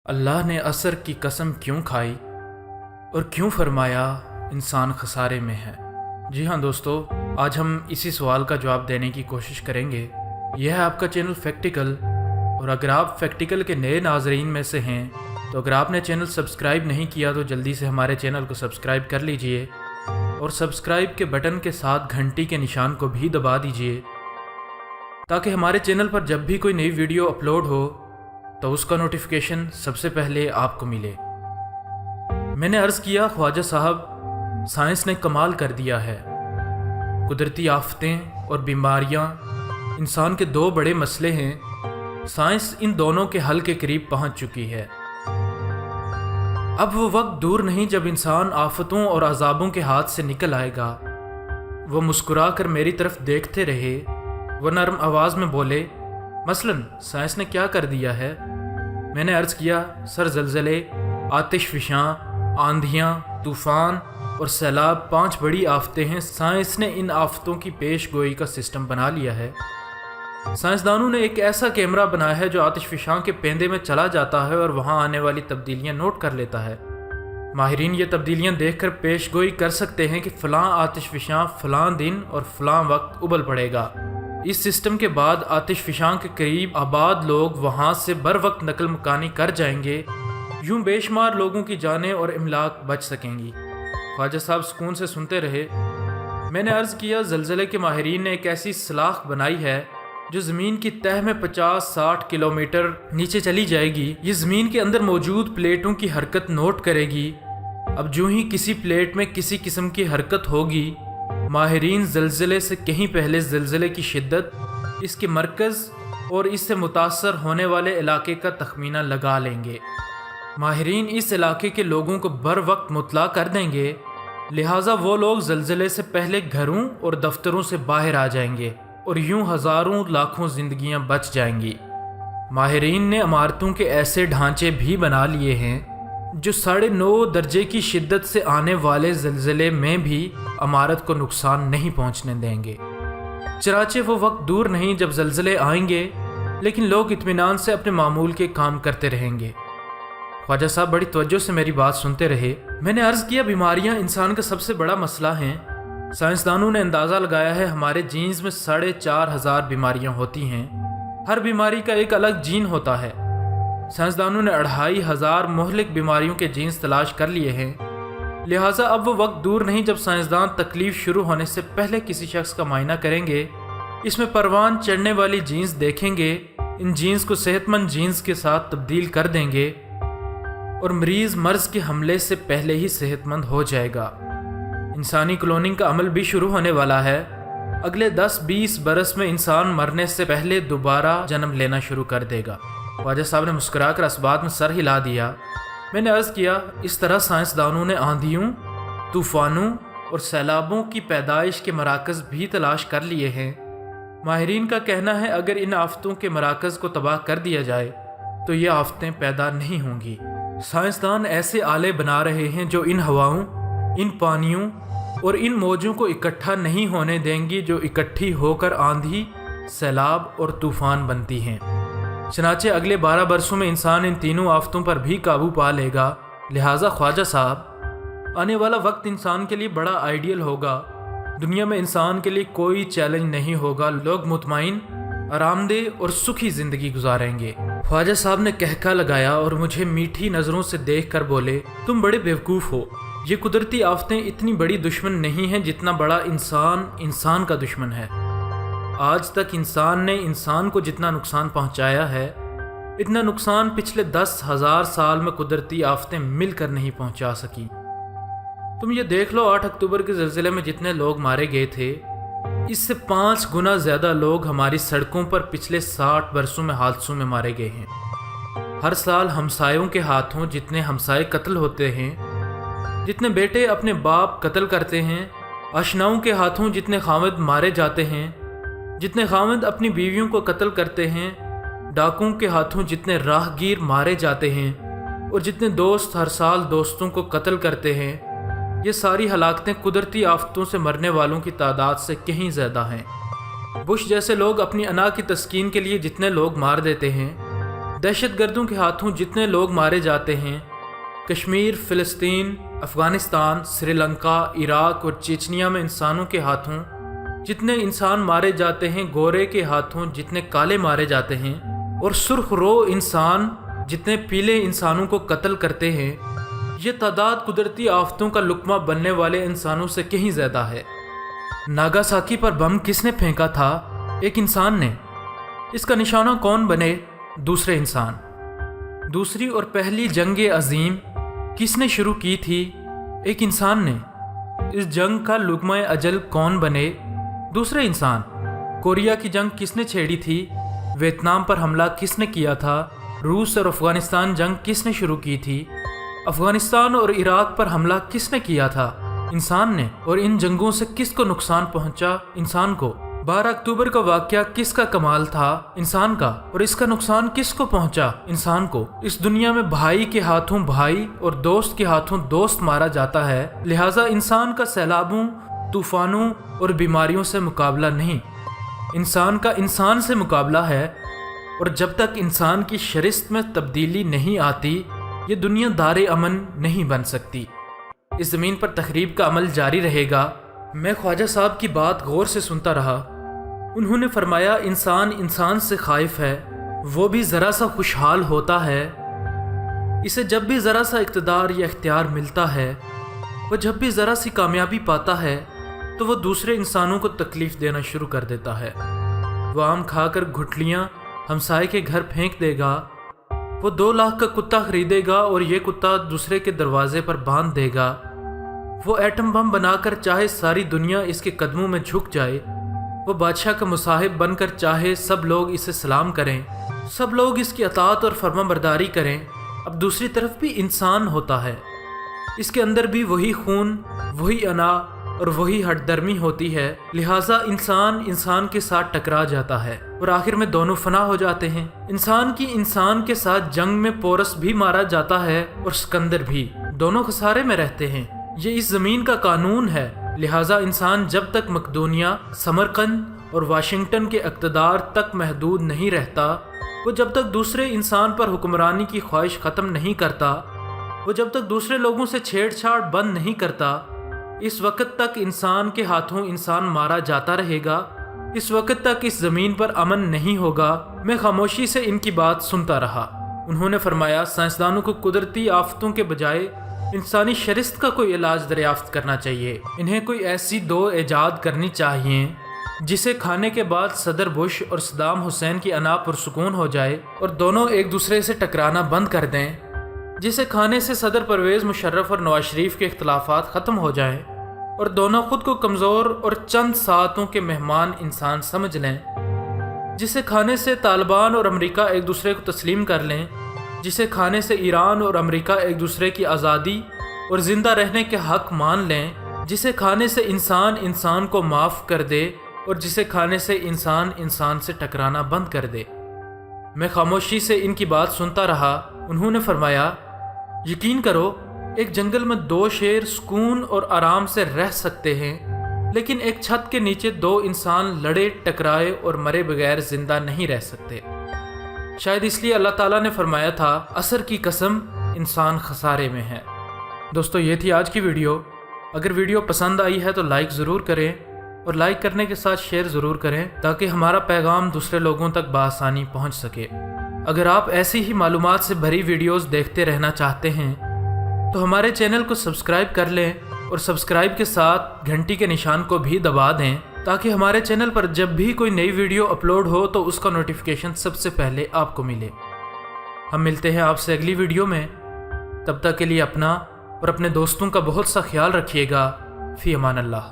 اللہ نے عصر کی قسم کیوں کھائی اور کیوں فرمایا انسان خسارے میں ہے؟ جی ہاں دوستو، آج ہم اسی سوال کا جواب دینے کی کوشش کریں گے۔ یہ ہے آپ کا چینل فیکٹیکل، اور اگر آپ فیکٹیکل کے نئے ناظرین میں سے ہیں تو اگر آپ نے چینل سبسکرائب نہیں کیا تو جلدی سے ہمارے چینل کو سبسکرائب کر لیجئے، اور سبسکرائب کے بٹن کے ساتھ گھنٹی کے نشان کو بھی دبا دیجئے تاکہ ہمارے چینل پر جب بھی کوئی نئی ویڈیو اپلوڈ ہو تو اس کا نوٹیفیکیشن سب سے پہلے آپ کو ملے۔ میں نے عرض کیا، خواجہ صاحب، سائنس نے کمال کر دیا ہے۔ قدرتی آفتیں اور بیماریاں انسان کے دو بڑے مسئلے ہیں، سائنس ان دونوں کے حل کے قریب پہنچ چکی ہے۔ اب وہ وقت دور نہیں جب انسان آفتوں اور عذابوں کے ہاتھ سے نکل آئے گا۔ وہ مسکرا کر میری طرف دیکھتے رہے، وہ نرم آواز میں بولے، مثلاً سائنس نے کیا کر دیا ہے؟ میں نے عرض کیا، سر، زلزلے، آتش فشاں، آندھیاں، طوفان اور سیلاب 5 بڑی آفتیں ہیں۔ سائنس نے ان آفتوں کی پیش گوئی کا سسٹم بنا لیا ہے۔ سائنسدانوں نے ایک ایسا کیمرہ بنایا ہے جو آتش فشاں کے پیندے میں چلا جاتا ہے اور وہاں آنے والی تبدیلیاں نوٹ کر لیتا ہے۔ ماہرین یہ تبدیلیاں دیکھ کر پیش گوئی کر سکتے ہیں کہ فلاں آتش فشاں فلاں دن اور فلاں وقت ابل پڑے گا۔ اس سسٹم کے بعد آتش فشاں کے قریب آباد لوگ وہاں سے بر وقت نقل مکانی کر جائیں گے، یوں بے شمار لوگوں کی جانیں اور املاک بچ سکیں گی۔ خواجہ صاحب سکون سے سنتے رہے۔ میں نے عرض کیا، زلزلے کے ماہرین نے ایک ایسی سلاخ بنائی ہے جو زمین کی تہہ میں 50-60 کلومیٹر نیچے چلی جائے گی۔ یہ زمین کے اندر موجود پلیٹوں کی حرکت نوٹ کرے گی۔ اب جو ہی کسی پلیٹ میں کسی قسم کی حرکت ہوگی، ماہرین زلزلے سے کہیں پہلے زلزلے کی شدت، اس کے مرکز اور اس سے متاثر ہونے والے علاقے کا تخمینہ لگا لیں گے۔ ماہرین اس علاقے کے لوگوں کو بر وقت مطلع کر دیں گے، لہٰذا وہ لوگ زلزلے سے پہلے گھروں اور دفتروں سے باہر آ جائیں گے اور یوں ہزاروں لاکھوں زندگیاں بچ جائیں گی۔ ماہرین نے عمارتوں کے ایسے ڈھانچے بھی بنا لیے ہیں جو 9.5 درجے کی شدت سے آنے والے زلزلے میں بھی عمارت کو نقصان نہیں پہنچنے دیں گے۔ چنانچہ وہ وقت دور نہیں جب زلزلے آئیں گے لیکن لوگ اطمینان سے اپنے معمول کے کام کرتے رہیں گے۔ خواجہ صاحب بڑی توجہ سے میری بات سنتے رہے۔ میں نے عرض کیا، بیماریاں انسان کا سب سے بڑا مسئلہ ہیں۔ سائنسدانوں نے اندازہ لگایا ہے ہمارے جینز میں 4,500 بیماریاں ہوتی ہیں۔ ہر بیماری کا ایک الگ جین ہوتا ہے۔ سائنسدانوں نے 2,500 مہلک بیماریوں کے جینز تلاش کر لیے ہیں، لہٰذا اب وہ وقت دور نہیں جب سائنسدان تکلیف شروع ہونے سے پہلے کسی شخص کا معائنہ کریں گے، اس میں پروان چڑھنے والی جینز دیکھیں گے، ان جینز کو صحت مند جینز کے ساتھ تبدیل کر دیں گے اور مریض مرض کے حملے سے پہلے ہی صحت مند ہو جائے گا۔ انسانی کلوننگ کا عمل بھی شروع ہونے والا ہے۔ اگلے 10-20 برس میں انسان مرنے سے پہلے دوبارہ جنم لینا شروع کر دے گا۔ خواجہ صاحب نے مسکرا کر اس بات میں سر ہلا دیا۔ میں نے عرض کیا، اس طرح سائنسدانوں نے آندھیوں، طوفانوں اور سیلابوں کی پیدائش کے مراکز بھی تلاش کر لیے ہیں۔ ماہرین کا کہنا ہے اگر ان آفتوں کے مراکز کو تباہ کر دیا جائے تو یہ آفتیں پیدا نہیں ہوں گی۔ سائنسدان ایسے آلے بنا رہے ہیں جو ان ہواؤں، ان پانیوں اور ان موجوں کو اکٹھا نہیں ہونے دیں گی جو اکٹھی ہو کر آندھی، سیلاب اور طوفان بنتی ہیں۔ چنانچہ اگلے 12 برسوں میں انسان ان تینوں آفتوں پر بھی قابو پا لے گا۔ لہٰذا خواجہ صاحب، آنے والا وقت انسان کے لیے بڑا آئیڈیل ہوگا۔ دنیا میں انسان کے لیے کوئی چیلنج نہیں ہوگا، لوگ مطمئن، آرام دہ اور سکھی زندگی گزاریں گے۔ خواجہ صاحب نے کہکا لگایا اور مجھے میٹھی نظروں سے دیکھ کر بولے، تم بڑے بیوقوف ہو۔ یہ قدرتی آفتیں اتنی بڑی دشمن نہیں ہیں جتنا بڑا انسان کا دشمن ہے۔ آج تک انسان نے انسان کو جتنا نقصان پہنچایا ہے، اتنا نقصان پچھلے 10,000 سال میں قدرتی آفتیں مل کر نہیں پہنچا سکی۔ تم یہ دیکھ لو، 8 اکتوبر کے زلزلے میں جتنے لوگ مارے گئے تھے، اس سے 5 گنا زیادہ لوگ ہماری سڑکوں پر پچھلے 60 برسوں میں حادثوں میں مارے گئے ہیں۔ ہر سال ہمسایوں کے ہاتھوں جتنے ہمسائے قتل ہوتے ہیں، جتنے بیٹے اپنے باپ قتل کرتے ہیں، آشناؤں کے ہاتھوں جتنے خاوند مارے جاتے ہیں، جتنے خاوند اپنی بیویوں کو قتل کرتے ہیں، ڈاکوں کے ہاتھوں جتنے راہ گیر مارے جاتے ہیں، اور جتنے دوست ہر سال دوستوں کو قتل کرتے ہیں، یہ ساری ہلاکتیں قدرتی آفتوں سے مرنے والوں کی تعداد سے کہیں زیادہ ہیں۔ بش جیسے لوگ اپنی انا کی تسکین کے لیے جتنے لوگ مار دیتے ہیں، دہشت گردوں کے ہاتھوں جتنے لوگ مارے جاتے ہیں، کشمیر، فلسطین، افغانستان، سری لنکا، عراق اور چیچنیا میں انسانوں کے ہاتھوں جتنے انسان مارے جاتے ہیں، گورے کے ہاتھوں جتنے کالے مارے جاتے ہیں، اور سرخ رو انسان جتنے پیلے انسانوں کو قتل کرتے ہیں، یہ تعداد قدرتی آفتوں کا لقمہ بننے والے انسانوں سے کہیں زیادہ ہے۔ ناگاساکی پر بم کس نے پھینکا تھا؟ ایک انسان نے۔ اس کا نشانہ کون بنے؟ دوسرے انسان۔ دوسری اور پہلی جنگ عظیم کس نے شروع کی تھی؟ ایک انسان نے۔ اس جنگ کا لقمہ اجل کون بنے؟ دوسرے انسان۔ کوریا کی جنگ کس نے چھیڑی تھی؟ ویتنام پر حملہ کس نے کیا تھا؟ روس اور افغانستان جنگ کس نے شروع کی تھی؟ افغانستان اور عراق پر حملہ کس نے کیا تھا؟ انسان نے۔ اور ان جنگوں سے کس کو نقصان پہنچا؟ انسان کو۔ 12 اکتوبر کا واقعہ کس کا کمال تھا؟ انسان کا۔ اور اس کا نقصان کس کو پہنچا؟ انسان کو۔ اس دنیا میں بھائی کے ہاتھوں بھائی اور دوست کے ہاتھوں دوست مارا جاتا ہے، لہٰذا انسان کا سیلابوں، طوفانوں اور بیماریوں سے مقابلہ نہیں، انسان کا انسان سے مقابلہ ہے۔ اور جب تک انسان کی شرست میں تبدیلی نہیں آتی، یہ دنیا دار امن نہیں بن سکتی۔ اس زمین پر تخریب کا عمل جاری رہے گا۔ میں خواجہ صاحب کی بات غور سے سنتا رہا۔ انہوں نے فرمایا، انسان انسان سے خائف ہے، وہ بھی ذرا سا خوشحال ہوتا ہے۔ اسے جب بھی ذرا سا اقتدار یا اختیار ملتا ہے، وہ جب بھی ذرا سی کامیابی پاتا ہے، تو وہ دوسرے انسانوں کو تکلیف دینا شروع کر دیتا ہے۔ وہ آم کھا کر گھٹلیاں ہمسائے کے گھر پھینک دے گا، وہ 2 لاکھ کا کتا خریدے گا اور یہ کتا دوسرے کے دروازے پر باندھ دے گا۔ وہ ایٹم بم بنا کر چاہے ساری دنیا اس کے قدموں میں جھک جائے، وہ بادشاہ کا مصاحب بن کر چاہے سب لوگ اسے سلام کریں، سب لوگ اس کی اطاعت اور فرما برداری کریں، اب دوسری طرف بھی انسان ہوتا ہے، اس کے اندر بھی وہی خون، وہی انا اور وہی ہٹ درمی ہوتی ہے، لہٰذا انسان انسان کے ساتھ ٹکرا جاتا ہے اور آخر میں دونوں فنا ہو جاتے ہیں۔ انسان کی انسان کے ساتھ جنگ میں پورس بھی مارا جاتا ہے اور سکندر بھی، دونوں خسارے میں رہتے ہیں۔ یہ اس زمین کا قانون ہے، لہٰذا انسان جب تک مقدونیہ، سمرقند اور واشنگٹن کے اقتدار تک محدود نہیں رہتا، وہ جب تک دوسرے انسان پر حکمرانی کی خواہش ختم نہیں کرتا، وہ جب تک دوسرے لوگوں سے چھیڑ چھاڑ بند نہیں کرتا، اس وقت تک انسان کے ہاتھوں انسان مارا جاتا رہے گا، اس وقت تک اس زمین پر امن نہیں ہوگا۔ میں خاموشی سے ان کی بات سنتا رہا۔ انہوں نے فرمایا، سائنسدانوں کو قدرتی آفتوں کے بجائے انسانی شرست کا کوئی علاج دریافت کرنا چاہیے۔ انہیں کوئی ایسی دو ایجاد کرنی چاہیے جسے کھانے کے بعد صدر بش اور صدام حسین کی انا پرسکون ہو جائے اور دونوں ایک دوسرے سے ٹکرانا بند کر دیں، جسے کھانے سے صدر پرویز مشرف اور نواز شریف کے اختلافات ختم ہو جائیں اور دونوں خود کو کمزور اور چند ساعتوں کے مہمان انسان سمجھ لیں، جسے کھانے سے طالبان اور امریکہ ایک دوسرے کو تسلیم کر لیں، جسے کھانے سے ایران اور امریکہ ایک دوسرے کی آزادی اور زندہ رہنے کے حق مان لیں، جسے کھانے سے انسان انسان کو معاف کر دے اور جسے کھانے سے انسان انسان سے ٹکرانا بند کر دے۔ میں خاموشی سے ان کی بات سنتا رہا۔ انہوں نے فرمایا، یقین کرو، ایک جنگل میں 2 شیر سکون اور آرام سے رہ سکتے ہیں، لیکن ایک چھت کے نیچے 2 انسان لڑے ٹکرائے اور مرے بغیر زندہ نہیں رہ سکتے۔ شاید اس لیے اللہ تعالیٰ نے فرمایا تھا، عصر کی قسم، انسان خسارے میں ہے۔ دوستو، یہ تھی آج کی ویڈیو۔ اگر ویڈیو پسند آئی ہے تو لائک ضرور کریں اور لائک کرنے کے ساتھ شیئر ضرور کریں تاکہ ہمارا پیغام دوسرے لوگوں تک بآسانی پہنچ سکے۔ اگر آپ ایسی ہی معلومات سے بھری ویڈیوز دیکھتے رہنا چاہتے ہیں تو ہمارے چینل کو سبسکرائب کر لیں اور سبسکرائب کے ساتھ گھنٹی کے نشان کو بھی دبا دیں تاکہ ہمارے چینل پر جب بھی کوئی نئی ویڈیو اپلوڈ ہو تو اس کا نوٹیفیکیشن سب سے پہلے آپ کو ملے۔ ہم ملتے ہیں آپ سے اگلی ویڈیو میں، تب تک کے لیے اپنا اور اپنے دوستوں کا بہت سا خیال رکھیے گا۔ فی امان اللہ۔